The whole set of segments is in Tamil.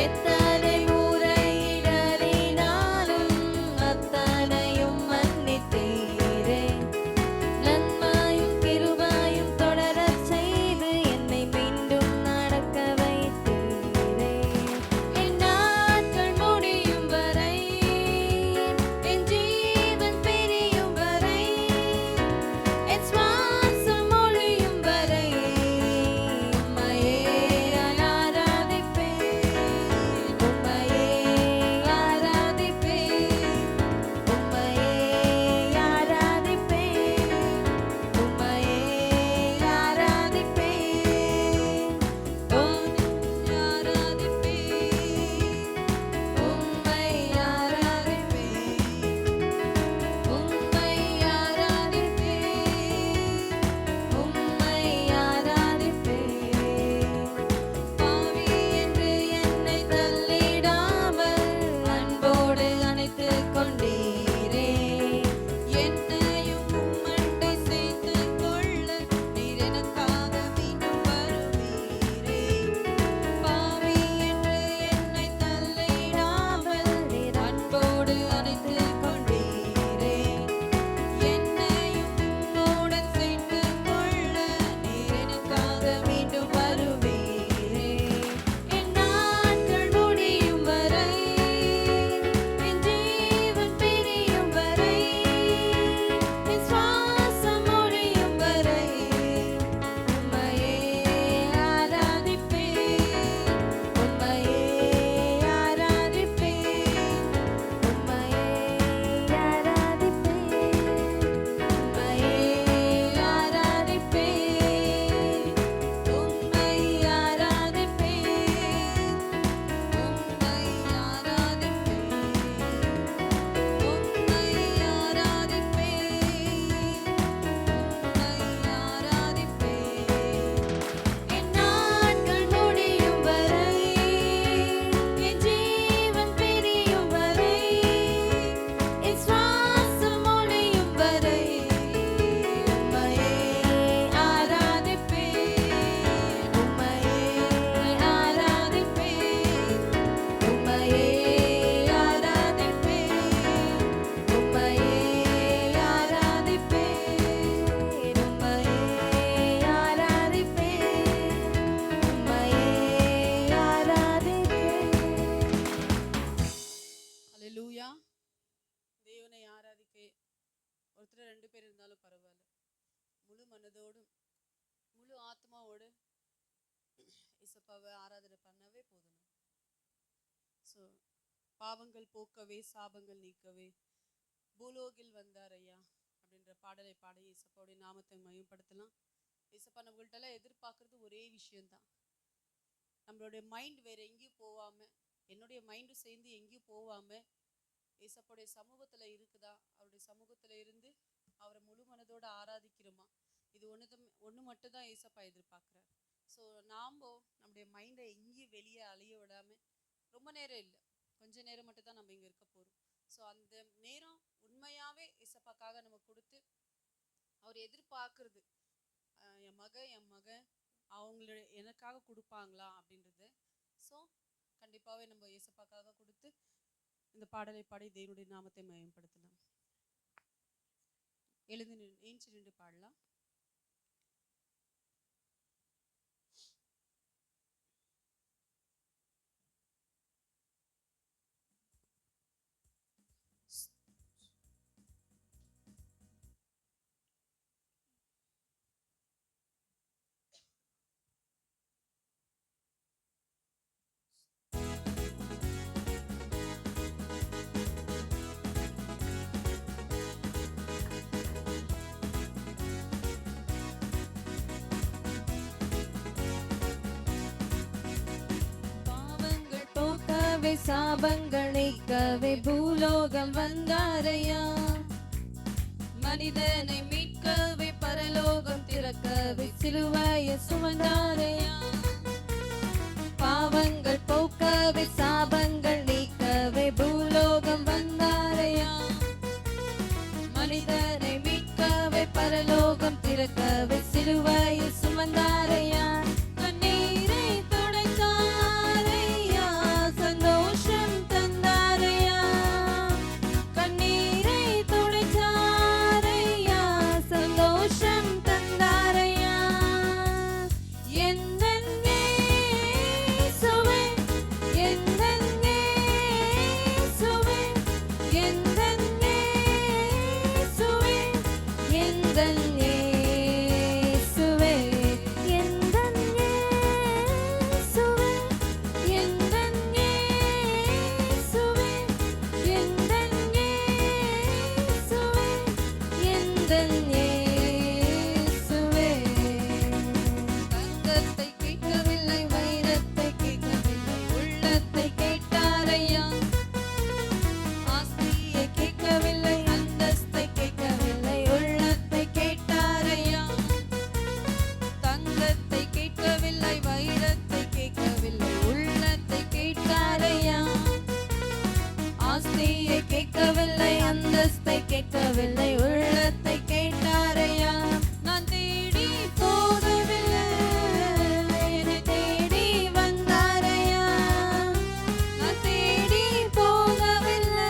எத்தனை முறை இடறினாலும் அத்தனையும் மன்னித்தீரே. நன்மையும் கிருபையும் தொடரச் செய்து என்னை மீண்டும் நடக்க வைத்தீரே. என் நாட்கள் முடியும் வரை, என் ஜீவன் பிரியும் வரை, என் சுவாசம் ஒழியும் வரை உம்மையே ஆராதிப்பேன், உம்மையே ஆராதிப்பேன், உம்மையே ஆராதிப்பேன், உம்மையே ஆராதிப்பேன், உம்மை ஆராதிப்பேன், உம்மை ஆராதிப்பேன், உம்மை ஆராதிப்பேன், உம்மை ஆராதிப்பேன். பாவி என்று என்னை தள்ளிடாமல் அன்போடு அணைத்துக் கொண்டீரே. என்னையும் உம்மண்டை சேர்த்துக் கொள்ள நீர் எனக்காக மீண்டும் வருவீரே. பாவி என்று என்னை தள்ளிடாமல் நீர் அன்போடு அணைத்துக் கொண்டீரே. என்னையும் உம்மோடன் சேர்த்துக் கொள்ள நீர் எனக்காக மீண்டும் வருவீரே. என் நாட்கள் முடியும் வரை, என் ஜீவன் பிரியும் வரை, என் சுவாசம் ஒழியும் வரை உம்மையே ஆராதிப்பேன், உம்மையே ஆராதிப்பேன், உம்மையே ஆராதிப்பேன், உம்மையே ஆராதிப்பேன், உம்மை ஆராதிப்பேன், உம்மை ஆராதிப்பேன், உம்மை ஆராதிப்பேன், உம்மை ஆராதிப்பேன். என் நாட்கள் முடியும் வரை, என் ஜீவன் பிரியும் வரை, என் சுவாசம் ஒழியும் வரை உம்மையே ஆராதிப்பேன், உம்மையே ஆராதிப்பேன், உம்மையே ஆராதிப்பேன், உம்மையே ஆராதிப்பேன், உம்மையே ஆராதிப்பேன், உம்மையே ஆராதிப்பேன். அல்லேலூயா. தேவனை ஆராதிக்க ஒருத்தர் ரெண்டு பேர் இருந்தாலும் பரவாயில்ல, முழு மனதோடும் முழு ஆத்மாவோடு இசப்பாவை ஆராதனை பண்ணவே போதும். ஸோ பாவங்கள் போக்கவே சாபங்கள் நீக்கவே பூலோகில் வந்தார் ஐயா அப்படின்ற பாடலை பாடி இசப்பாவுடைய நாமத்தை மையப்படுத்தலாம். இசப்பா நம்மள்கிட்ட எதிர்பார்க்கறது ஒரே விஷயம்தான். நம்மளுடைய மைண்ட் வேற எங்கேயும் போகாம, என்னுடைய மைண்டும் சேர்ந்து எங்கேயும் போகாம ஏசப்பாவுடைய சமூகத்துல இருக்குதா, அவருடைய சமூகத்துல இருந்து அவரை முழு மனதோட ஆராதிக்கிறோமா, இது ஒன்று மட்டும் தான் ஏசப்பா எதிர்பார்க்குறாரு. ஸோ நம்முடைய மைண்டை எங்கேயும் வெளியே அழிய விடாம, ரொம்ப நேரம் இல்லை, கொஞ்ச நேரம் மட்டும் தான் நம்ம இங்கே இருக்க போகிறோம். ஸோ அந்த நேரம் உண்மையாகவே ஏசப்பாக்காக நம்ம கொடுத்து அவர் எதிர்பார்க்கறது என் மகன் அவங்களுடைய எனக்காக கொடுப்பாங்களா அப்படின்றது. ஸோ கண்டிப்பாகவே நம்ம ஏசப்பாக்காக கொடுத்து இந்த பாடலை பாடி தேவனுடைய நாமத்தை மேம்படுத்தலாம். ஏஞ்சி நின்று பாடலாம். சாபங்கள் நீக்கவே பூலோகம் வந்தாரையா. மனிதனை மீட்கவே பரலோகம் திறக்கவே சிலுவையை சுமந்தாரையா. பாவங்கள் போக்கவே சாபங்கள் நீக்கவே பூலோகம் வந்தாரையா. மனிதனை மீட்கவே பரலோகம் திறக்கவே சிலுவையை சுமந்தாரையா. கண்ணீரை துடைத்தாரையா, போகவில்லை, உள்ளத்தை கேட்டாரையா. நான் தேடி போகவில்லை, என்னை தேடி வந்தாரையா. நான் தேடி போகவில்லை,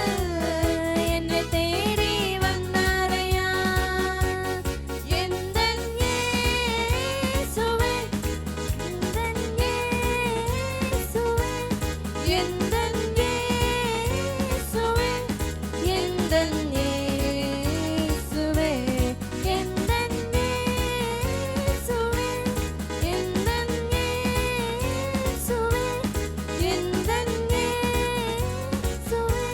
என்னை தேடி வந்தாரையா. எந்தன் இயேசுவே, எந்தன் இயேசுவே, எந்தன் இயேசுவே, எந்தன் இயேசுவே, எந்தன் இயேசுவே, எந்தன் இயேசுவே, எந்தன் இயேசுவே,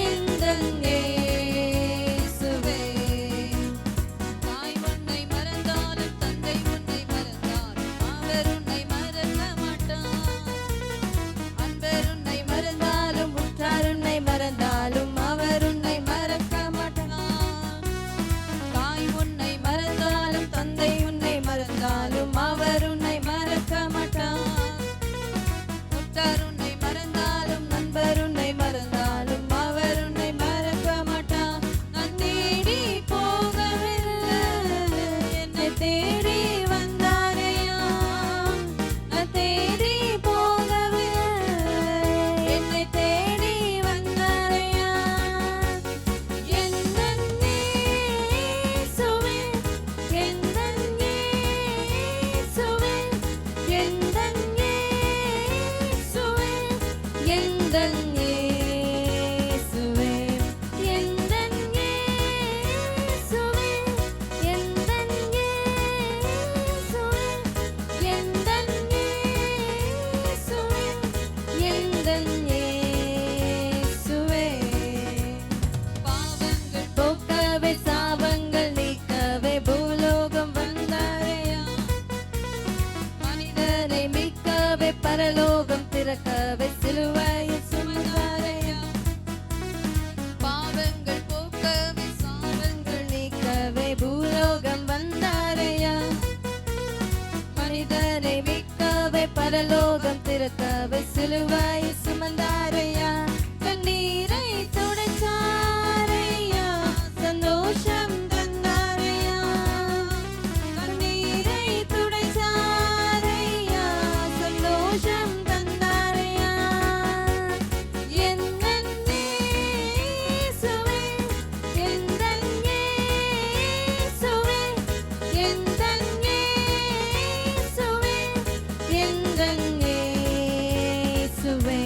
எந்தன் இயேசுவே. தாய் உன்னை மறந்தாலும் தந்தை உன்னை மறந்தாலும் அவர் உன்னை மறக்க மாட்டார். அன்பர் உன்னை மறந்தாலும் உற்றார் உன்னை மறந்தாலும் அவர் உன்னை மறக்க மாட்டார். தாய் உன்னை மறந்தாலும் தந்தை உன்னை மறந்தாலும் அவர் உன்னை மறக்க மாட்டார். உற்றார் உன்னை மறந்தாலும் நண்பர் உன்னை மறந்தாலும் அவர் உன்னை மறக்க மாட்டார். நான் தேடி போகவில்லை, என்னை தேடி வந்தாரையா. நான் தேடி போகவில்லை, என்னை தேடி வந்தாரையா. எந்தன் இயேசுவே, எந்தன் இயேசுவே, எந்தன் இயேசுவே, எந்தன் இயேசுவே, எந்தன் இயேசுவே, எந்தன் இயேசுவே, எந்தன் இயேசுவே, எந்தன் இயேசுவே. பாவங்கள் போக்கவே சாபங்கள் நீக்கவே பூலோகம் வந்தாரையா. மனிதனை மீட்கவே பரலோகம் திறக்கவே சிலுவையில் சுமந்தாரையா. பாவங்கள் போக்கவே சாபங்கள் நீக்கவே பூலோகம் வந்தாரையா. மனிதனை மீட்கவே பரலோகம் திறக்கவே சிலுவையில் சுமந்தாரையா. கண்ணீரை துடைச்சாரையா, சந்தோஷம் தந்தாரையா. கண்ணீரை துடைச்சாரையா, சந்தோஷம் தந்தாரையா. எந்தன் இயேசுவே, எந்தன் இயேசுவே, எந்தன் இயேசுவே, எந்தன் இயேசுவே.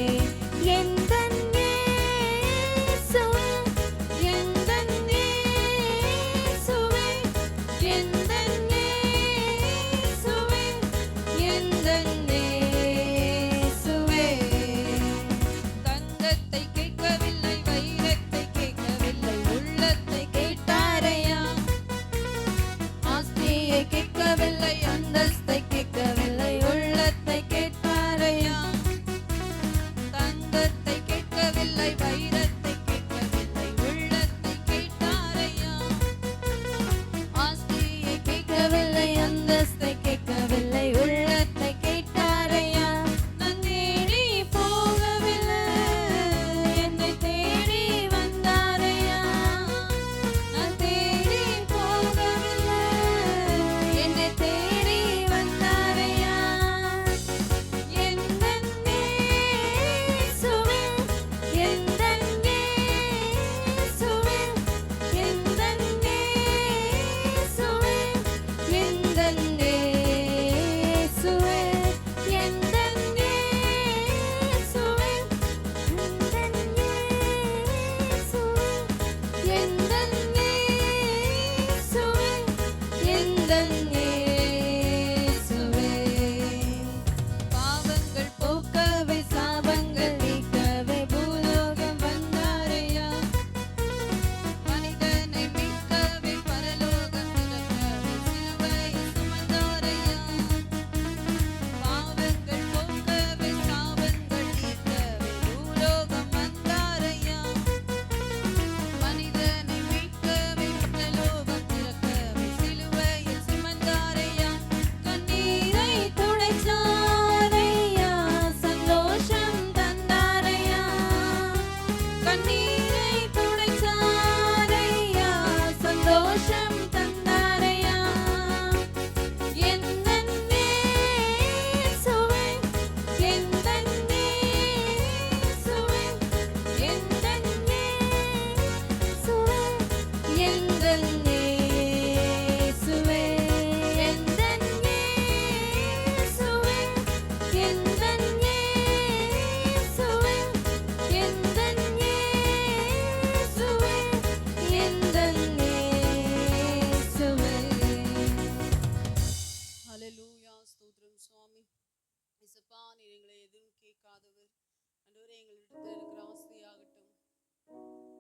எங்களிடத்தில் இருக்கிற ஆசையாகட்டும்,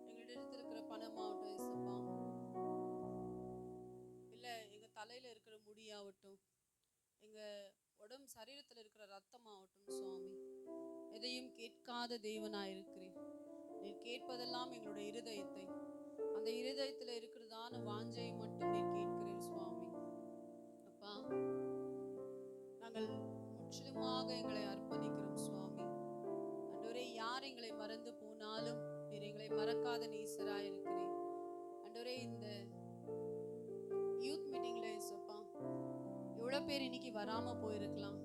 எங்களிடத்தில் இருக்கிற பணமாகட்டும் இயேசப்பா, இல்ல எங்க தலையில இருக்கிற முடியாகட்டும், எங்க உடம்பு சரீரத்தில் இருக்கிற ரத்தமாகட்டும் சுவாமி, எதையும் கேட்காத தேவனாயிருக்கிறேன். நீர் கேட்பதெல்லாம் எங்களுடைய இருதயத்தை, அந்த இருதயத்தில் இருக்கிறதான வாஞ்சையை மட்டும் நீர் கேட்கிறீர் சுவாமி. அப்பா, நாங்கள் முற்றிலுமாக எங்களை அர்ப்பணிக்கிறோம் சுவாமி. ஆண்டவரே, யார் எங்களை மறந்து போனாலும் நீர் எங்களை மறக்காத நேசராய் இருக்கிறீர். ஆண்டவரே, இந்த யூத் மீட்டிங்ல இயேசுப்பா, எவ்வளவு பேர் இன்னைக்கு வராம போயிருக்கலாம்,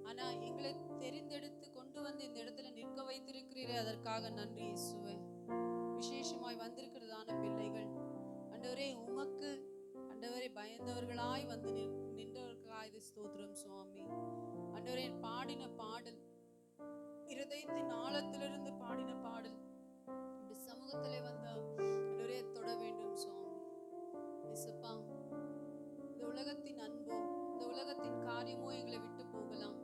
ஆனா எங்களை தெரிந்தெடுத்து கொண்டு வந்து இந்த இடத்துல நிற்க வைத்திருக்கிறீரே, அதற்காக நன்றி இயேசுவே. விசேஷமாய் வந்திருக்கிறதான பிள்ளைகள் ஆண்டவரே, உமக்கு ஆண்டவரே பயந்தவர்களாய் வந்து நின்றவர்களாய் ஸ்தோத்திரம் சுவாமி. ஆண்டவரே, பாடின பாடல், இருதயத்தின் ஆழத்திலிருந்து பாடின பாடல் இந்த சமூகத்திலே வந்த ஆண்டவரே தொட வேண்டும் சுவாமி. இயேசுப்பா, இந்த உலகத்தின் அன்போ, இந்த உலகத்தின் காரியமோ எங்களை விட்டு போகலாம்,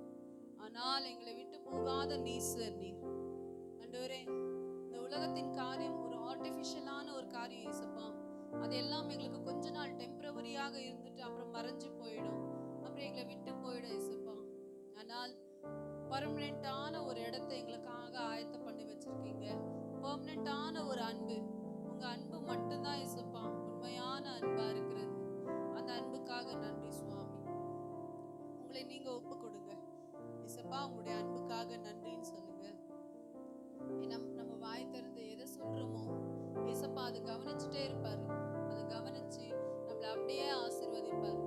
ஆனால் எங்களை விட்டு போகாத நேசர் நீர். ஆண்டவரே, இந்த உலகத்தின் காரியம் ஒரு ஆர்டிஃபிஷியலான ஒரு காரியம் இயேசுப்பா, அதெல்லாம் எங்களுக்கு கொஞ்ச நாள் டெம்பரவரியாக இருந்துட்டு அப்புறம் மறைஞ்சு போயிடும், அப்புறம் எங்களை விட்டு போயிடும் இயேசுப்பா. ஆனால் பர்மனெண்டான ஒரு இடத்தை எங்களுக்காக ஆயத்தம் பண்ணி வச்சிருக்கீங்க. பர்மனெண்டான ஒரு அன்பு, உங்க அன்பு மட்டும்தான் இயேசுப்பா உண்மையான அன்பா இருக்கிறது. அந்த அன்புக்காக நன்றி சுவாமி. உங்களை நீங்க ஒப்பு கொடுங்க இயேசுப்பா, உங்களுடைய அன்புக்காக நன்றின்னு சொல்லுங்க. நம்ம வாய் திறந்து எதை சொல்றோமோ இயேசுப்பா அதை கவனிச்சுட்டே இருப்பாரு. அதை கவனிச்சு நம்மளை அப்படியே ஆசீர்வதிப்பாரு.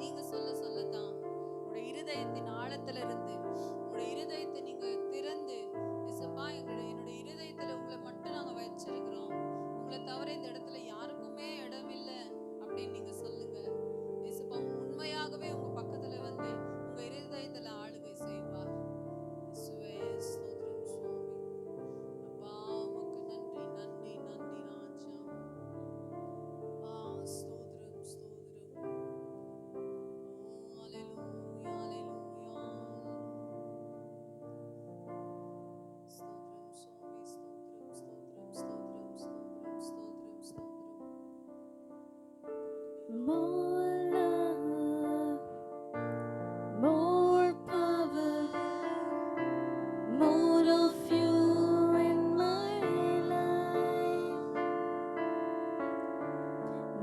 நீங்க சொல்ல சொல்லத்தான் உங்களுடைய இருதயத்தின் ஆழத்துல இருந்து, உங்களுடைய இருதயத்தை நீங்க திறந்து, இயேசுப்பா என்னுடைய இருதயத்துல உங்களை மட்டும் நாங்க வச்சிருக்கிறோம், உங்களை தவிர இந்த இடத்துல யாருக்குமே இடம் இல்லை அப்படின்னு நீங்க சொல்லுங்க. இயேசுப்பா உண்மையாகவே உங்க பக்கத்துல வந்து உங்க இருதயத்துல ஆளுகை செய்வார். இயேசுவே ஸ்தோத்திரம் சுவாமி. அப்பா உமக்கு நன்றி நன்றி நன்றி ராஜா. ஸ்தோத்திரம் ஸ்தோத்திரம். ஹalleluya ஹalleluya. ஸ்தோத்திரம் சுவாமி, ஸ்தோத்திரம் ஸ்தோத்திரம் ஸ்தோத்திரம் ஸ்தோத்திரம் ஸ்தோத்திரம் ஸ்தோத்திரம். More love, more power, more of you in my life.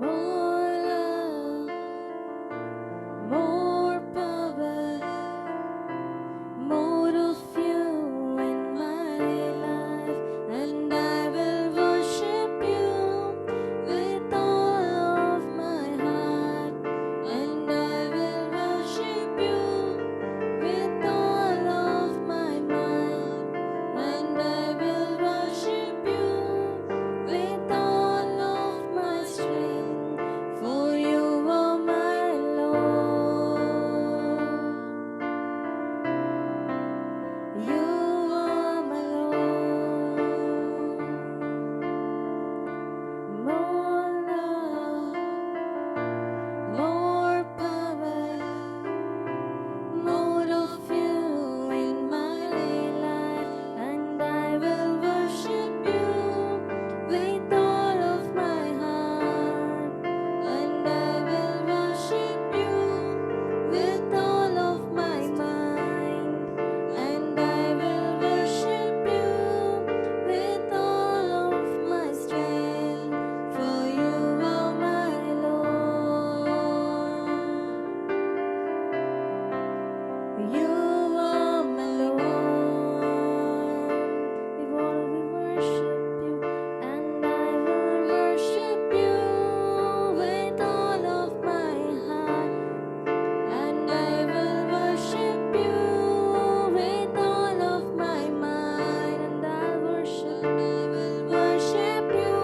More love, more power, more of you in my life. And I will worship you with all of my heart. And I will worship you with all of my mind. And I will worship you with all of my strength. For you are my Lord. You are my Lord. More love, more power, more of you in my life. And I will worship you with all of my heart. And I will worship you with all of my mind. And I will worship you with all of my strength. For you are my Lord. You are my Lord. We worship you, and I will worship you with all of my heart. And I will worship you with all of my mind. And I will worship you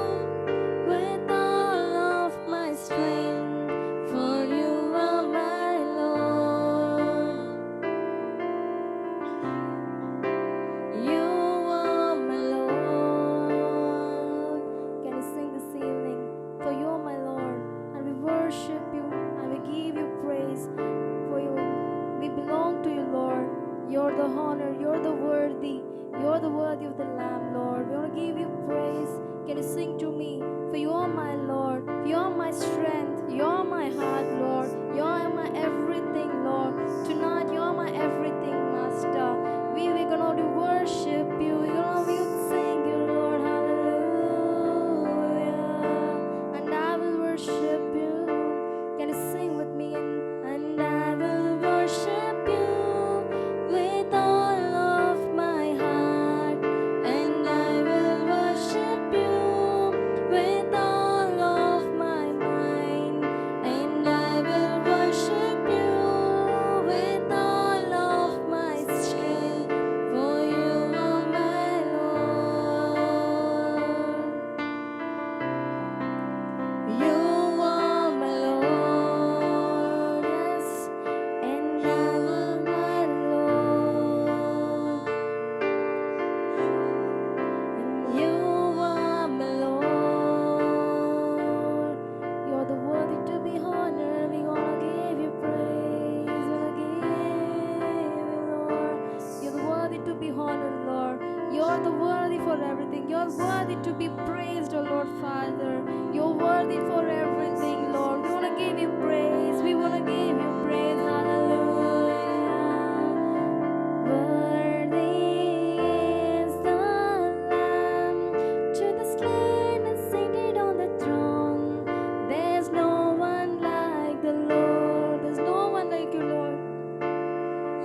with all of my strength. For you are my Lord. You are my Lord. Can you sing this evening? For you are my Lord, and we worship you and we give you praise. For you, we belong to you, Lord. You're the honor, you're the worthy. You're the worthy of the Lamb, Lord. We want to give you praise. Can you sing to me? For you are my Lord. You are my strength. You are my heart, Lord. You are my everything, Lord. Tonight you are my everything, Master. We're gonna worship you. We're gonna sing you, Lord. Hallelujah. And I will worship you. Can you sing with me? And I will worship you with all of my heart. And I will worship you with all of my mind. And I will worship you with all of my strength. For you are my Lord. You are my Lord, yes, and I will my Lord. And you are my Lord. You're the worthy to be honored. We gonna give you praise. Gonna give you, Lord. You're the worthy to be honored, Lord. You're the worthy for everything. You're worthy to be praised, O Lord Father. You're worthy for everything, Lord. We want to give you praise. We want to give you praise. Hallelujah. Worthy is the Lamb to the slain and seated on the throne. There's no one like the Lord. There's no one like you, Lord.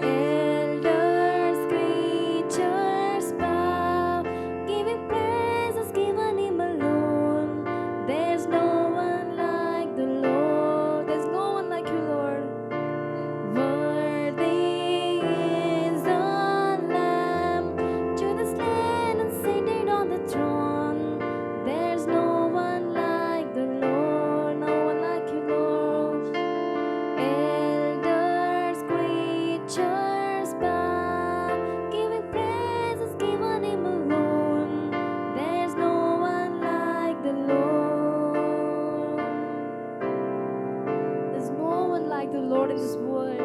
Elders, creatures bow, giving praises given him alone. There's no one like the Lord. There's no one like you, Lord. Worthy is the Lamb to the slain and seated on the throne. There's no one like the Lord. No one like you, Lord. Elders, creatures bow, giving praises given him alone. There's no one like the Lord. There's no one like the Lord in this world.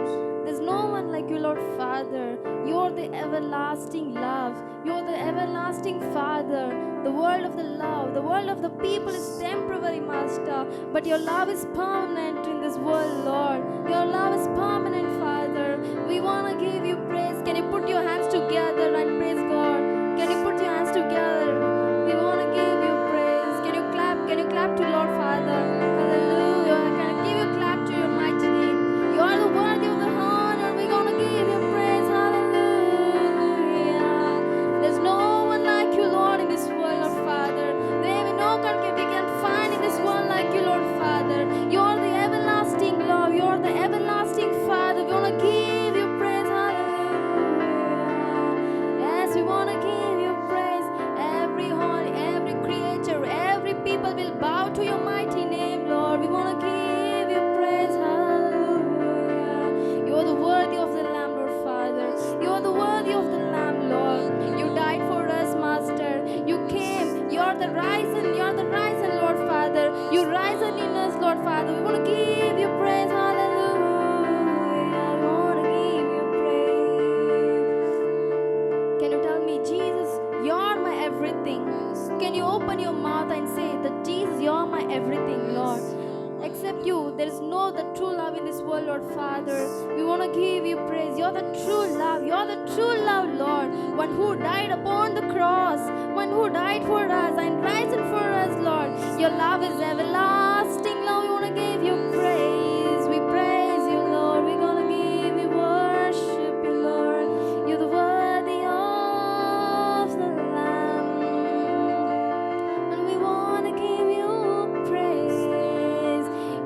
There's no one like you, Lord Father. You're the everlasting love. You're the everlasting Father. The world of the love, the world of the people is temporary, Master. But your love is permanent in this world, Lord. Your love is permanent, Father. We want to give you praise. Can you put your hands together and praise God? Can you put your hands together? We want to give you praise. Can you clap? Can you clap to Lord Father? Hallelujah. Can I give you clap to your mighty name? You are the worthy of the honor. We're going to give you praise. Hallelujah. There's no one like you, Lord, in this world, Lord Father. There we no one we can find in this world like you, Lord Father. You're the everlasting love. You're the everlasting Father. We want to give you praise. Hallelujah. Yes, we want to give you praise. Every heart, every creature, every people will bow to your mighty name, Lord. We want to give you praise. Hallelujah. You're the worthy of the Lamb, Lord Father. You're the worthy of the Lamb, Lord. You died for us, Master. You came. You're the risen. You're the risen, Lord Father. You risen in us, Lord Father. We want to give you praise. Hallelujah. We want to give you praise. Can you tell me, Jesus, you're my everything? Can you open your mouth and say that, Jesus, you're my everything, Lord? Except you, there is no the true love in this world, Lord Father. We want to give you praise. You're the true love. You're the true love, Lord. One who died upon the cross. One who died for us and risen for us, Lord. Your love is everlasting, Lord. We want to give you praise. We praise you, Lord. We're going to give you worship you, Lord. You're the worthy of the Lamb. And we want to give you praise.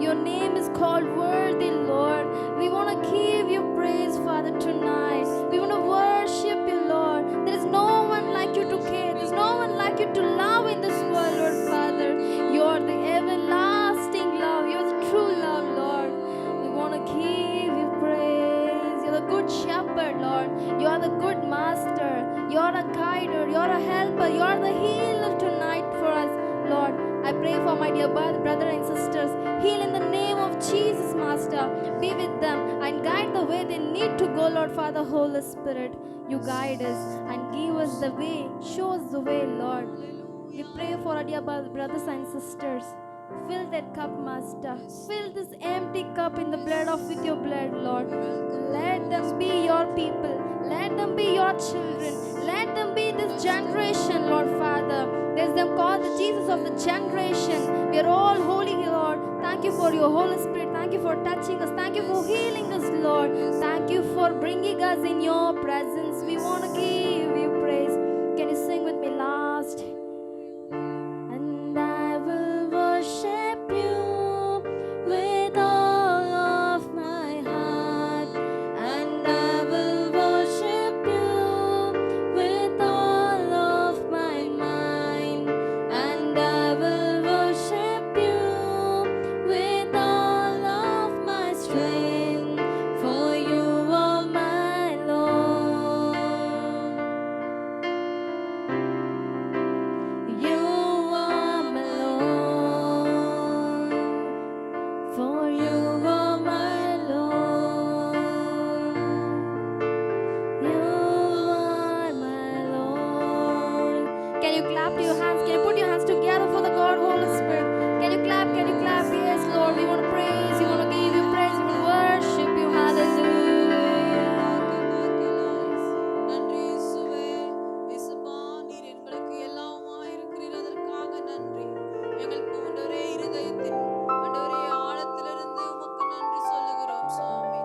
Your name is called worthy, Lord. We want to give you praise, Father, tonight. We want to worship you, Lord. There is no one like you to care. There's no one like you to love in this world, Lord Father. You're the everlasting love. You're the true love, Lord. We want to give you praise. You're the good shepherd, Lord. You're the good master. You're a guider. You're a helper. You're the healer tonight for us, Lord. I pray for my dear brother and sisters Heal in the name of Jesus, Master. Be with them and guide the way they need to go, Lord Father. Holy Spirit, you guide us and give us the way. Show us the way, Lord. We pray for our dear brothers and sisters. Fill that cup, Master. Fill this empty cup in the blood of with your blood, Lord. Let them be your people. Let them be your children. Let them be this generation, Lord Father. There's them called the Jesus of the generation. We are all holy, Lord. Thank you for your Holy Spirit. Thank you for touching us. Thank you for healing us, Lord. Thank you for bringing us in your presence. We want to give you praise. Can you sing with me last? And I will worship you with all of my heart. And I will worship you with all of my mind. And I will worship you with all of my strength. For you are my Lord. You are my Lord. For you are my Lord. You are my Lord. Can you clap to your hands? Can you put your hands together for the God, Holy Spirit? Can you clap? Can you clap? Yes, Lord. We want to praise. We want to give you praise. We want to worship you. Hallelujah. நன்றி இயேசுவே. இயேசுப்பா, நீர் எங்களுக்கு எல்லாமாய் இருக்கிறீர். அதற்காக நன்றி. எங்கள் பூண்டவரே, இருதயத்தின் ஆண்டவரே, ஆழத்திலிருந்து உமக்கு நன்றி சொல்லுகிறோம் சுவாமி.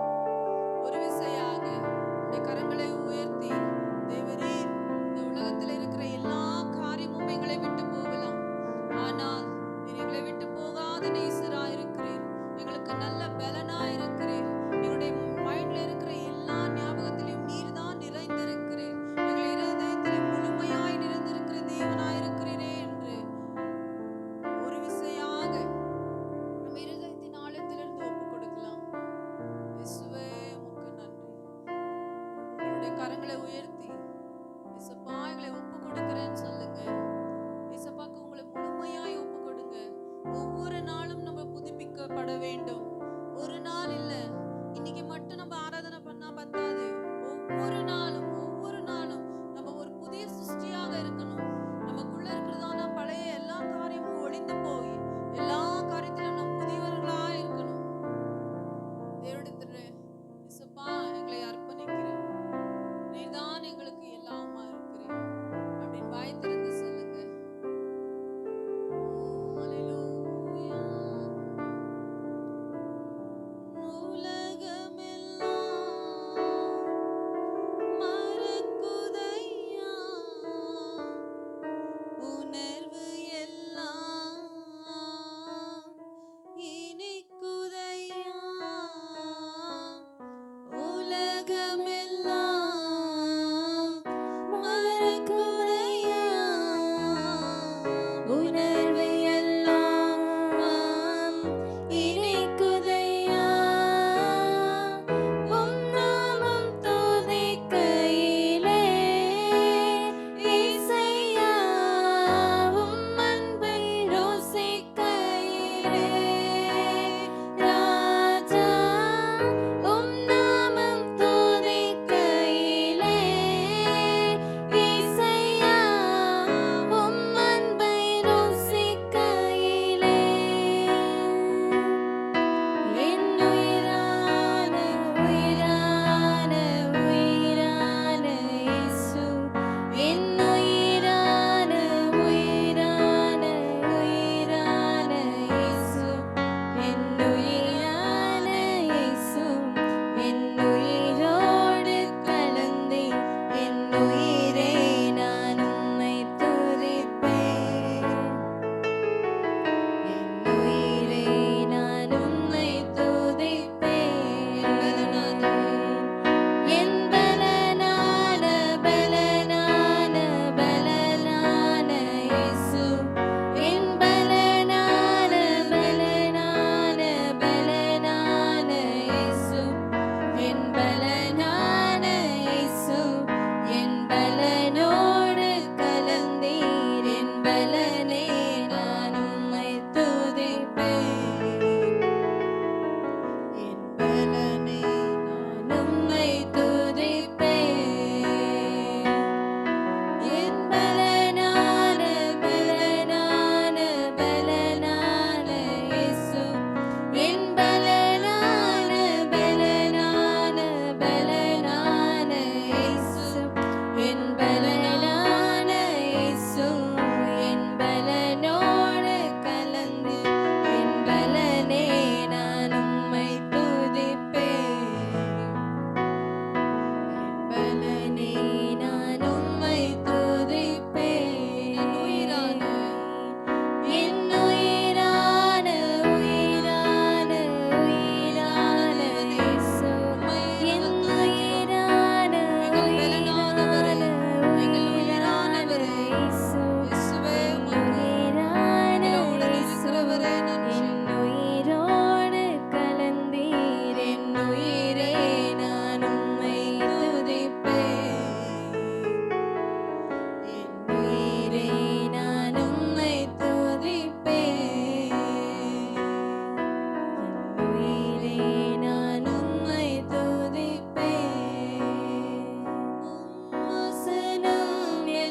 ஒரு விசையாக உடைய கரங்களை உயர்த்தி, தேவரீர், இந்த உலகத்தில் இருக்கிற எல்லா காரியமும் எங்களை விட்டு போகலாம். ஆனால் நீர் எங்களை விட்டு போகாத நேசராய் இருக்கிறீர். எங்களுக்கு நல்ல பலனாய் இருக்கிறீர். எங்களுடைய மைண்ட்ல இருக்கிற எல்லா ஞாபகத்திலும் நீர் தான் நிறைந்திருக்கிறீர். எங்கள் இருதயத்திலும் முழுமையாய் நிறைந்திருக்கிற தேவனாய் இருக்கிறீரே என்று ஒரு விசையாக நம்ம இருதயத்தின் ஆழத்திலிருந்து ஒப்பு கொடுக்கலாம். இயேசுவே, உமக்கு நன்றி. உங்களுடைய கரங்களை உயர்த்தி, இயேசப்பா, எங்களை ஒப்பு கொடுக்கிறேன்னு சொல்லுங்க. இயேசப்பாக்கு உங்களை முழுமையாய் ஒப்பு கொடுங்க. ஒவ்வொரு நாளும் நம்ம புதுப்பிக்கப்பட வேண்டும். ஒரு நாள் இல்ல, இன்னைக்கு மட்டும் நம்ம ஆராதனை பண்ணா பத்தாது. ஒவ்வொரு நாளும் நம்ம ஒரு புதிய சிருஷ்டியாக இருக்கணும். நமக்குள்ள இருக்கிறதான பழைய எல்லா காரியமும் ஒளிந்து போய் எல்லா காரியத்திலும் நம்ம புதியவர்களா இருக்கணும். தேவனிடத்துல இயேசப்பா, எங்களை அர்ப்பணிக்கிறேன். நீர்தான் எங்களுக்கு எல்லாமா இருக்கிறீர் அப்படின்னு வாய் திறந்து சொல்லுங்க. ஹalleluya.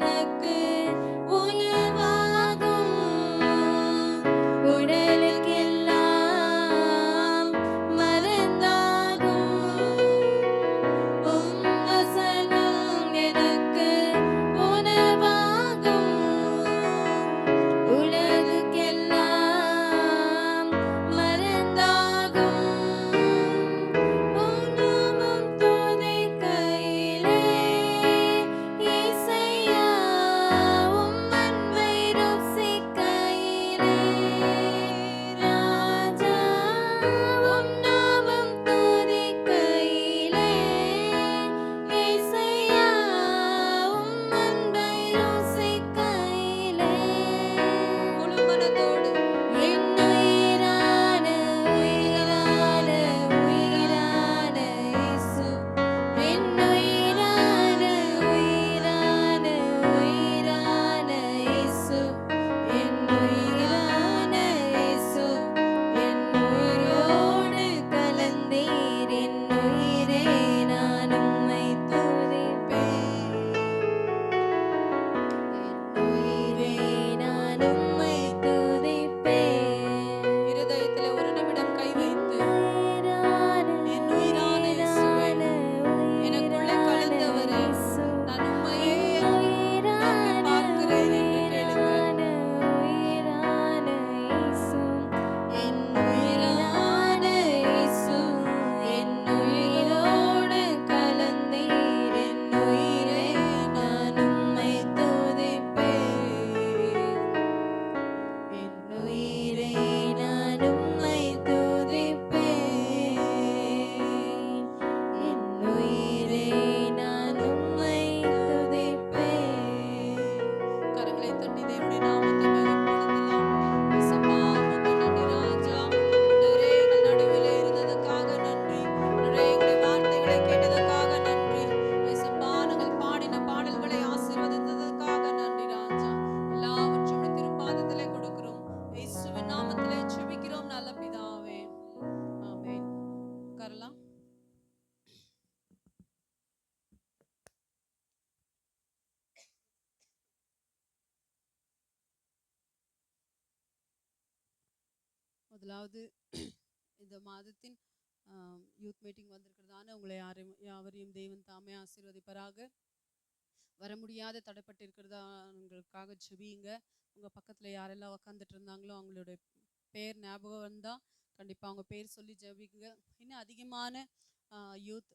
எனக்கு உணவாகும். உடலுக்கெல்லாம் மருந்தாகும். உம் வசனம் எனக்கு உணவாகும். உலகுக்கெல்லாம் மருந்தாகும். உன்னாமம் துதிக்கையிலே இசையா, உம் அன்பை ருசிக்கையிலே ராஜா, உம் நாமம் துதிக்கையிலே இசையா, உம் அன்பை ருசிக்கையிலே முழு மனதோடு என் உயிரான உயிரான உயிரான இயேசு, என் உயிரான உயிரான உயிரான இயேசு, என் உயிரான இயேசு, என் உயிரோடு கலந்தீர். என் உயிரே நான் உம்மை துதிப்பேன். என் உயிரே நான் உம்மை துதிப்பேன். இருதயத்துல ஒரு நிமிடம் கை வைத்து என் உயிரான இயேசுவே, எனக்குள்ளே கலந்தவரே, நான் உம்மையே நோக்கி பார்க்கிறேன் என்று கேளுங்க. என் உயிரான இயேசு, என் உயிரோடு கலந்தீர். என் உயிரே நான் உம்மை துதிப்பேன். என் உயிரே நான் உம்மை துதிப்பேன். என் உயிரே நான் உம்மை துதிப்பேன். கரங்களை தட்டி தேவனுடைய நாமத்தை மகிமைப்படுத்தலாம். இயேசப்பா, உமக்கு நன்றி ராஜா. ஆண்டவரே, எங்கள் நடுவிலே இருந்ததுக்காக நன்றி. ஆண்டவரே, எங்களுடைய வார்த்தைகளை கேட்டதுக்காக நன்றி. இயேசப்பா, நாங்கள் பாடின பாடல்களை ஆசீர்வதித்ததற்காக நன்றி ராஜா. எல்லாவற்றையும் உம்முடைய திருப்பாதத்திலே கொடுக்கிறோம். இயேசுவின் நாமத்திலே ஜெபிக்கிறோம் நல்ல பிதாவே. ஆமென். உட்காரலாம். முதலாவது இந்த மாதத்தின் யூத் மீட்டிங் வந்திருக்கிறதான உங்களை யாவரையும் தேவன் தாமே ஆசீர்வதிப்பாராக. வர முடியாத தடைப்பட்டிருக்கிறதாங்களுக்காக ஜெபியுங்க. உங்கள் பக்கத்தில் யாரெல்லாம் உக்காந்துட்டு இருந்தாங்களோ அவங்களுடைய பேர் ஞாபகம் வந்தால் கண்டிப்பாக அவங்க பேர் சொல்லி ஜெபிங்க. இன்னும் அதிகமான யூத்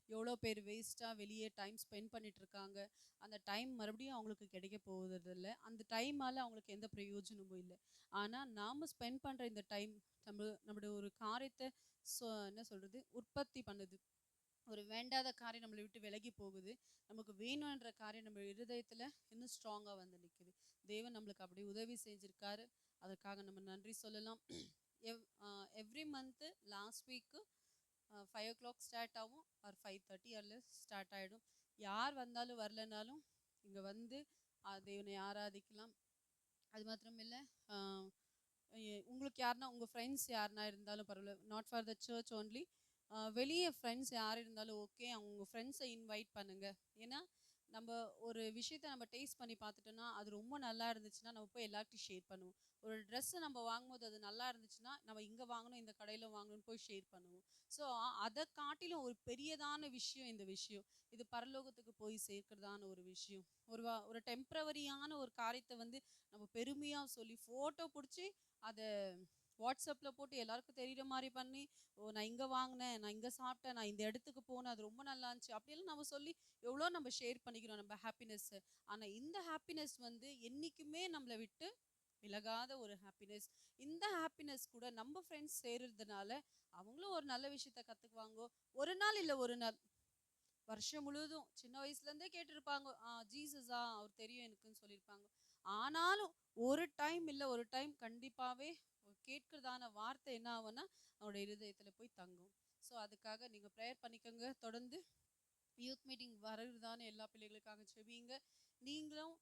எவ்வளோ பேர் வேஸ்ட்டாக வெளியே டைம் ஸ்பெண்ட் பண்ணிட்டு இருக்காங்க. அந்த டைம் மறுபடியும் அவங்களுக்கு கிடைக்க போவதில்லை. அந்த டைமால் அவங்களுக்கு எந்த பிரயோஜனமும் இல்லை. ஆனால் நாம் ஸ்பெண்ட் பண்ணுற இந்த டைம் நம்மளுடைய ஒரு காரியத்தை என்ன சொல்கிறது உற்பத்தி பண்ணுது. ஒரு வேண்டாத காரியம் நம்மளை விட்டு விலகி போகுது. நமக்கு வேணுன்ற காரியம் நம்ம இருதயத்தில் இன்னும் ஸ்ட்ராங்காக வந்து நிற்குது. தேவன் நம்மளுக்கு அப்படி உதவி செஞ்சுருக்காரு. அதற்காக நம்ம நன்றி சொல்லலாம். Every month last week 5 o'clock start ஆகும், ஆர் 5:30 அதில் ஸ்டார்ட் ஆகிடும். யார் வந்தாலும் வரலனாலும் இங்கே வந்து தேவனை ஆராதிக்கலாம். அது மாத்திரம் இல்லை, உங்களுக்கு யாருன்னா உங்கள் ஃப்ரெண்ட்ஸ் யாருன்னா இருந்தாலும் பரவாயில்ல, not for the church only, வெளியே ஃப்ரெண்ட்ஸ் யார் இருந்தாலும் ஓகே, அவங்க ஃப்ரெண்ட்ஸை இன்வைட் பண்ணுங்கள். ஏன்னா நம்ம ஒரு விஷயத்தை நம்ம டேஸ்ட் பண்ணி பார்த்துட்டோன்னா அது ரொம்ப நல்லா இருந்துச்சுன்னா நம்ம போய் எல்லார்ட்டையும் ஷேர் பண்ணுவோம். ஒரு ட்ரெஸ்ஸை நம்ம வாங்கும்போது அது நல்லா இருந்துச்சுன்னா நம்ம இங்கே வாங்கணும் இந்த கடையில் வாங்கணும்னு போய் ஷேர் பண்ணுவோம். ஸோ அதை காட்டிலும் ஒரு பெரியதான விஷயம் இந்த விஷயம். இது பரலோகத்துக்கு போய் சேர்க்கிறதான ஒரு விஷயம். ஒரு டெம்ப்ரவரியான ஒரு காரியத்தை வந்து நம்ம பெருமையாக சொல்லி ஃபோட்டோ பிடிச்சி அதை வாட்ஸ்அப்பில் போட்டு எல்லாருக்கும் தெரிகிற மாதிரி பண்ணி, ஓ நான் இங்கே வாங்கினேன், நான் இங்கே சாப்பிட்டேன், நான் இந்த இடத்துக்கு போனேன், அது ரொம்ப நல்லா இருந்துச்சு அப்படியெல்லாம் நம்ம சொல்லி எவ்வளோ நம்ம ஷேர் பண்ணிக்கிறோம் நம்ம ஹாப்பினஸ்ஸை. ஆனால் இந்த ஹாப்பினஸ் வந்து என்றைக்குமே நம்மளை விட்டு விலகாத ஒரு ஹாப்பினஸ். இந்த ஹாப்பினஸ் கூட நம்ம ஃப்ரெண்ட்ஸ் சேர்றதுனால அவங்களும் ஒரு நல்ல விஷயத்த கற்றுக்குவாங்க. ஒரு நாள் இல்லை ஒரு நாள், வருஷம் முழுவதும் சின்ன வயசுலேருந்தே கேட்டிருப்பாங்க, ஜீசஸா அவர் தெரியும் எனக்குன்னு சொல்லியிருப்பாங்க. ஆனாலும் ஒரு டைம் இல்லை ஒரு டைம் கண்டிப்பாகவே கேட்கறதான வார்த்தை என்ன ஆகும்னா அவனோட இருதயத்தில் போய் தங்கும். ஸோ அதுக்காக நீங்கள் ப்ரேயர் பண்ணிக்கோங்க. தொடர்ந்து யூத் மீட்டிங் வரதான எல்லா பிள்ளைகளுக்காக செவிங்க. நீங்களும்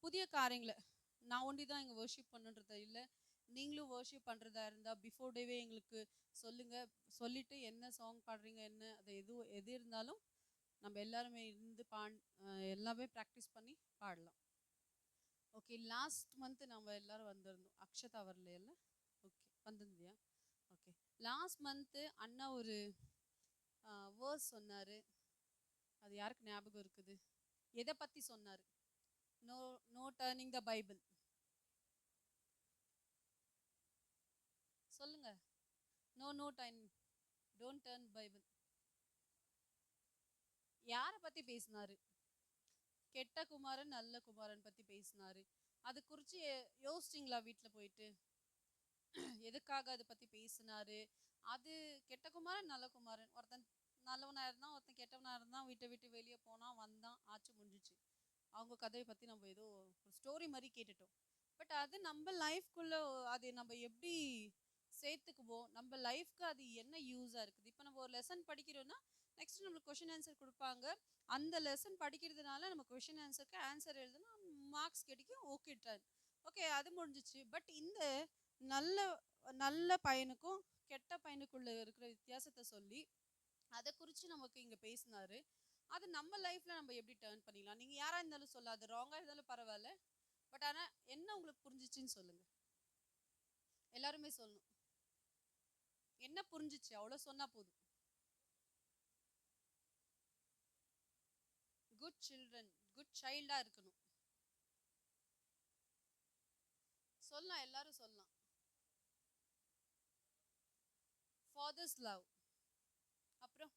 புதிய காரியங்களை நான் ஒண்டி தான் இங்கே வர்ஷிப் பண்ணுன்றத இல்லை, நீங்களும் வர்ஷிப் பண்ணுறதா இருந்தால் பிஃபோர் டேவே எங்களுக்கு சொல்லுங்கள். சொல்லிவிட்டு என்ன சாங் பாடுறீங்க, என்ன அது எது இருந்தாலும் நம்ம எல்லாருமே இருந்து எல்லாமே ப்ராக்டிஸ் பண்ணி பாடலாம். ஓகே, லாஸ்ட் மந்த் நம்ம எல்லாரும் வந்திருந்தோம். அக்ஷதா வரல இல்லை? ஓகே, வந்திருந்தியா? ஓகே, லாஸ்ட் மந்த்து அண்ணா ஒரு வேர்ஸ் சொன்னார். அது யாருக்கு ஞாபகம் இருக்குது? எதை பற்றி சொன்னார்? No no turning the Bible. சொல்லுங்க. No time, don't turn Bible. யாரை பற்றி பேசினாரு? கெட்ட குமாரன் நல்ல குமாரன் பற்றி பேசினாரு. அது குறித்து யோசிச்சிங்களா வீட்டில் போயிட்டு? எதுக்காக அதை பற்றி பேசினாரு? அது கெட்ட குமாரன் நல்ல குமாரன், ஒருத்தன் நல்லவனாக இருந்தான், ஒருத்தன் கெட்டவனாக இருந்தான், வீட்டை விட்டு வெளியே போனான், வந்தான், ஆச்சு, முடிஞ்சிச்சு. அவங்க கதையை பற்றி நம்ம ஏதோ ஒரு ஸ்டோரி மாதிரி கேட்டுட்டோம். பட் அது நம்ம லைஃப்குள்ளே அது நம்ம எப்படி சேர்த்துக்குவோம், நம்ம லைஃப்க்கு அது என்ன யூஸாக இருக்குது? இப்போ நம்ம ஒரு லெசன் படிக்கிறோன்னா நெக்ஸ்ட் நம்மளுக்கு கொஷின் ஆன்சர் கொடுப்பாங்க. அந்த லெசன் படிக்கிறதுனால நம்ம கொஷின் ஆன்சருக்கு ஆன்சர் எழுதுனா மார்க்ஸ் கிடைக்கும். ஓகே, டன், ஓகே, அது முடிஞ்சிச்சு. பட் இந்த நல்ல நல்ல பையனுக்கும் கெட்ட பையனுக்குள்ள இருக்கிற வித்தியாசத்தை சொல்லி அதை குறித்து நமக்கு இங்கே பேசினாரு. அது நம்ம லைஃப்பில் நம்ம எப்படி டேர்ன் பண்ணிக்கலாம்? நீங்கள் யாராக இருந்தாலும் சொல்லாது, ராங்காக இருந்தாலும் பரவாயில்ல. பட் ஆனால் என்ன உங்களுக்கு புரிஞ்சிச்சின்னு சொல்லுங்கள். எல்லாருமே சொல்லணும். என்ன புரிஞ்சிச்சு? அவ்வளோ சொன்னால் போதும். குட் சில்ட்ரன், குட் சைல்டாக இருக்கணும். சொல்லலாம், எல்லாரும் சொல்லலாம். Father's love. அப்புறம்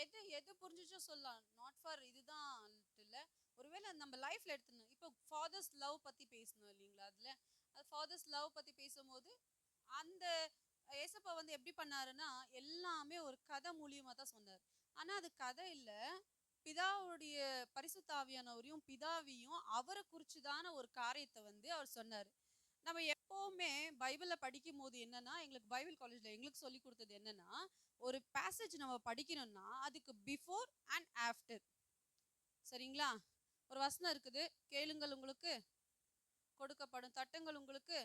எது எது புரிஞ்சிச்சோ சொல்லலாம். நாட் ஃபார் இதுதான் இல்லை, ஒருவேளை நம்ம லைஃப்பில் எடுத்துணும். இப்போ ஃபாதர்ஸ் லவ் பற்றி பேசணும் இல்லைங்களா? அதில் அது ஃபாதர்ஸ் லவ் பற்றி பேசும்போது அந்த ஏசப்பா வந்து எப்படி பண்ணாருன்னா எல்லாமே ஒரு கதை மூலியமாக தான் சொன்னார். ஆனால் அது கதை இல்லை, பிதாவுடைய பரிசுத்தாவியானவரையும் பிதாவையும் அவரை குறிச்சுதான ஒரு காரியத்தை வந்து அவர் சொன்னார். நம்ம எப்போவுமே பைபிளில் படிக்கும் போது என்னன்னா, எங்களுக்கு பைபிள் காலேஜில் எங்களுக்கு சொல்லி கொடுத்தது என்னன்னா, ஒரு பேசேஜ் நம்ம படிக்கணும்னா அதுக்கு பிஃபோர் அண்ட் ஆஃப்டர். சரிங்களா? ஒரு வசனம் இருக்குது, கேளுங்கள் உங்களுக்கு கொடுக்கப்படும், தட்டுங்கள் உங்களுக்கு.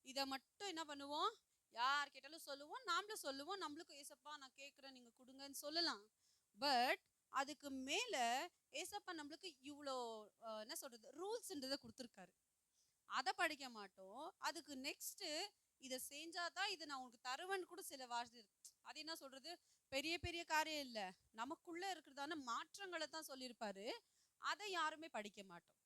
இதை மட்டும் என்ன பண்ணுவோம்? யார் கேட்டாலும் சொல்லுவோம், நாமளும் சொல்லுவோம், நம்மளுக்கும் ஏசப்பா நான் கேட்குறேன் நீங்கள் கொடுங்கன்னு சொல்லலாம். பட் அதுக்கு மேலே ஏசப்பா நம்மளுக்கு இவ்வளோ என்ன சொல்கிறது ரூல்ஸ்ன்றதை கொடுத்துருக்காரு. அதை படிக்க மாட்டோம். அதுக்கு நெக்ஸ்ட்டு இதை செஞ்சாதான் இதை நான் உங்களுக்கு தருவேன்னு கூட சில வார்த்தை இருக்கு. அது என்ன சொல்கிறது, பெரிய பெரிய காரியம் இல்லை, நமக்குள்ளே இருக்கிறதான மாற்றங்களை தான் சொல்லியிருப்பாரு. அதை யாருமே படிக்க மாட்டோம்.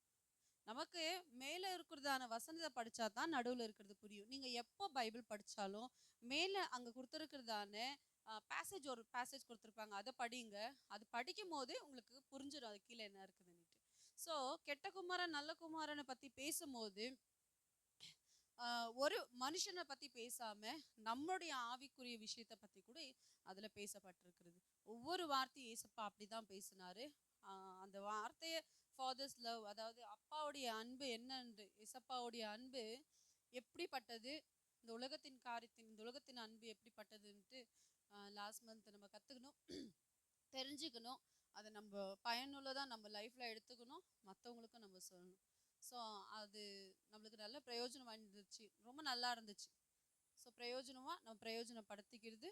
நமக்கு மேலே இருக்கிறதான வசனத்தை படித்தா தான் நடுவில் இருக்கிறது புரியும். நீங்கள் எப்போ பைபிள் படித்தாலும் மேலே அங்கே கொடுத்துருக்கிறதான ஒரு பேசேஜ் கொடுத்துருப்பாங்க, அதை படிங்க. அது படிக்கும் போது உங்களுக்கு புரிஞ்சிடும் அது கீழே என்ன இருக்குதுன்னுட்டு. ஸோ கெட்ட குமாரன் நல்ல குமாரனை பற்றி பேசும்போது ஒரு மனுஷனை பற்றி பேசாமல் நம்மளுடைய ஆவிக்குரிய விஷயத்தை பற்றி கூட அதில் பேசப்பட்டிருக்கிறது. ஒவ்வொரு வார்த்தையும் ஏசப்பா அப்படி தான் பேசினாரு. அந்த வார்த்தையை ஃபாதர்ஸ் லவ், அதாவது அப்பாவுடைய அன்பு என்னன்று, ஏசப்பாவுடைய அன்பு எப்படிப்பட்டது, இந்த உலகத்தின் காரியத்தின் இந்த உலகத்தின் அன்பு எப்படிப்பட்டதுன்ட்டு லாஸ்ட் மந்த் நம்ம கற்றுக்கணும், தெரிஞ்சுக்கணும். அதை நம்ம பயனுள்ளதாக நம்ம லைஃப்பில் எடுத்துக்கணும், மற்றவங்களுக்கும் நம்ம சொல்லணும். ஸோ அது நம்மளுக்கு நல்ல பிரயோஜனமாக இருந்துச்சு, ரொம்ப நல்லா இருந்துச்சு. ஸோ பிரயோஜனமாக நம்ம பிரயோஜனப்படுத்திக்கிறது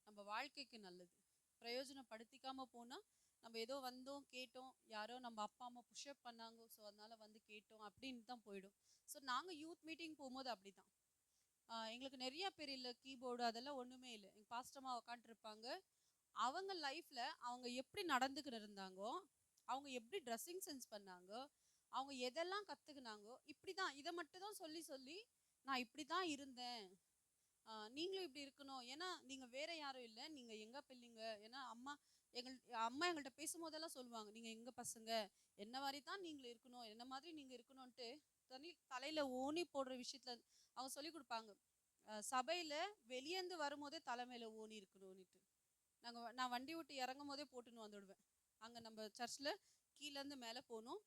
நம்ம வாழ்க்கைக்கு நல்லது. பிரயோஜனப்படுத்திக்காமல் போனால் நம்ம ஏதோ வந்தோம் கேட்டோம், யாரோ நம்ம அப்பா அம்மா புஷ்அப் பண்ணாங்க ஸோ அதனால் வந்து கேட்டோம் அப்படின்னு தான் போயிடும். ஸோ நாங்கள் யூத் மீட்டிங் போகும்போது அப்படி தான். எங்களுக்கு நிறையா பேர் இல்லை, கீபோர்டு அதெல்லாம் ஒன்றுமே இல்லை. எங்கள் பாஸ்டமாக உட்காந்துருப்பாங்க. அவங்க லைஃப்பில் அவங்க எப்படி நடந்துக்கிட்டு இருந்தாங்கோ, அவங்க எப்படி ட்ரெஸ்ஸிங் சென்ஸ் பண்ணாங்க, அவங்க எதெல்லாம் கற்றுக்குனாங்கோ, இப்படி தான் இதை மட்டும் தான் சொல்லி சொல்லி நான் இப்படி தான் இருந்தேன், நீங்களும் இப்படி இருக்கணும், ஏன்னா நீங்கள் வேற யாரும் இல்லை, நீங்கள் எங்கள் பிள்ளைங்க. ஏன்னா அம்மா எங்கள்கிட்ட பேசும்போதெல்லாம் சொல்லுவாங்க, நீங்கள் எங்கள் பசங்க, என்ன மாதிரி தான் நீங்கள் இருக்கணும், என்ன மாதிரி நீங்கள் இருக்கணும்ன்ட்டு தலையில் ஓனி போடுற விஷயத்தில் அவங்க சொல்லி கொடுப்பாங்க. சபையில் வெளியேந்து வரும்போதே தலைமையில் ஓனி இருக்கணும்னுட்டு நான் வண்டி விட்டு இறங்கும் போதே போட்டுன்னு வந்துவிடுவேன். அங்கே நம்ம சர்ச்சில் கீழேருந்து மேலே போகணும்,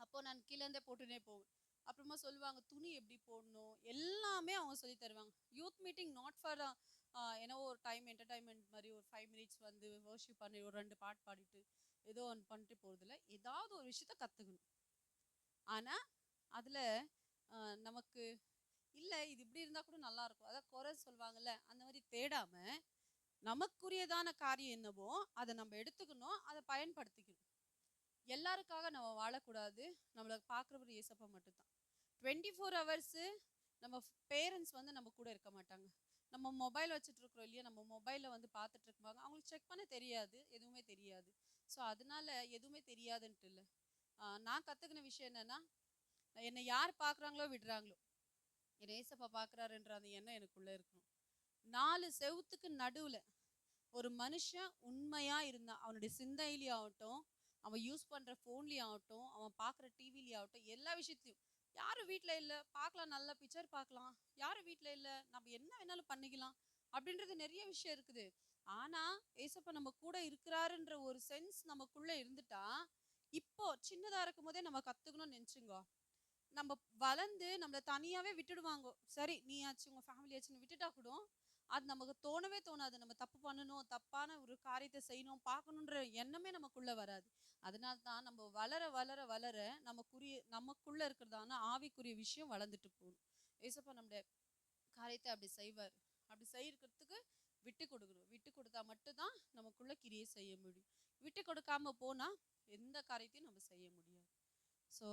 அப்போது நான் கீழேருந்தே போட்டுனே போவேன். அப்புறமா சொல்லுவாங்க துணி எப்படி போடணும், எல்லாமே அவங்க சொல்லி தருவாங்க. யூத் மீட்டிங் நாட் ஃபார் ஏன்னா ஒரு டைம் என்டர்டைன்மெண்ட் மாதிரி ஒரு 5 மினிட்ஸ் வந்து வர்ஷிப் பண்ணி ஒரு 2 பாட்டு பாடிட்டு ஏதோ ஒன்று பண்ணிட்டு போகிறதில்ல, ஏதாவது ஒரு விஷயத்த கற்றுக்கணும். ஆனால் அதில் நமக்கு இல்லை இது இப்படி இருந்தால் கூட நல்லாயிருக்கும், அதான் குறை சொல்லுவாங்கள்ல, அந்த மாதிரி தேடாமல் நமக்குரியதான காரியம் என்னவோ அதை நம்ம எடுத்துக்கணும், அதை பயன்படுத்திக்கணும். எல்லாருக்காக நம்ம வாழக்கூடாது. நம்மளை பார்க்குறவர் ஏசப்பா மட்டும்தான். 24 ஹவர்ஸு நம்ம பேரண்ட்ஸ் வந்து நம்ம கூட இருக்க மாட்டாங்க. நம்ம மொபைல் வச்சுட்டு இருக்கிறோம் இல்லையா, நம்ம மொபைலில் வந்து பார்த்துட்டு இருக்கும்போது அவங்களுக்கு செக் பண்ண தெரியாது, எதுவுமே தெரியாது. ஸோ அதனால எதுவுமே தெரியாதுன்ட்டு இல்லை. நான் கற்றுக்கின விஷயம் என்னென்னா, என்னை யார் பார்க்குறாங்களோ விடுறாங்களோ, என் ஏசப்பா பார்க்குறாருன்ற அந்த எண்ணம் எனக்குள்ளே இருக்கணும். 4 செவுத்துக்கு நடுவில் ஒரு மனுஷன் உண்மையாக இருந்தான், அவனுடைய சிந்தையிலேயே ஆகட்டும், அவன் யூஸ் பண்ணுற ஃபோன்லேயே ஆகட்டும், அவன் பார்க்குற டிவிலேயே ஆகட்டும், எல்லா விஷயத்தையும், யாரும் வீட்டில் இல்லை பார்க்கலாம், நல்ல பிக்சர் பார்க்கலாம், யாரும் வீட்டில் இல்லை நம்ம என்ன வேணாலும் பண்ணிக்கலாம் அப்படின்றது நிறைய விஷயம் இருக்குது. ஆனால் ஏசப்பா நம்ம கூட இருக்கிறாருன்ற ஒரு சென்ஸ் நமக்குள்ளே இருந்துட்டா, இப்போ சின்னதாக இருக்கும் போதே நம்ம கற்றுக்கணும்னு நினச்சிங்கோ, நம்ம வளர்ந்து நம்மளை தனியாகவே விட்டுடுவாங்க. சரி நீ ஆச்சு உங்கள் ஃபேமிலி ஆச்சுன்னு விட்டுட்டா கூட அது நமக்கு தோணவே தோணாது. நம்ம தப்பு பண்ணணும், தப்பான ஒரு காரியத்தை செய்யணும், பார்க்கணுன்ற எண்ணமே நமக்குள்ளே வராது. அதனால தான் நம்ம வளர வளர வளர நமக்குள்ளே இருக்கிறதான ஆவிக்குரிய விஷயம் வளர்ந்துட்டு போகணும். ஏசப்பா நம்முடைய காரியத்தை அப்படி செய்வார். அப்படி செய்யறதுக்கு விட்டு கொடுக்கணும். விட்டு கொடுத்தா மட்டும்தான் நமக்குள்ள கிரியை செய்ய முடியும். விட்டு கொடுக்காம போனால் எந்த காரியத்தையும் நம்ம செய்ய முடியாது. ஸோ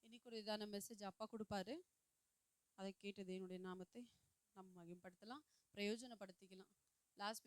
இன்னைக்கு ஒரு இதான மெசேஜ் அப்பா கொடுப்பாரு. அதை கேட்டு தேவனுடைய நாமத்தை நம்ம மகிமைப்படுத்தலாம், பிரயோஜனப்படுத்திக்கலாம். லாஸ்ட்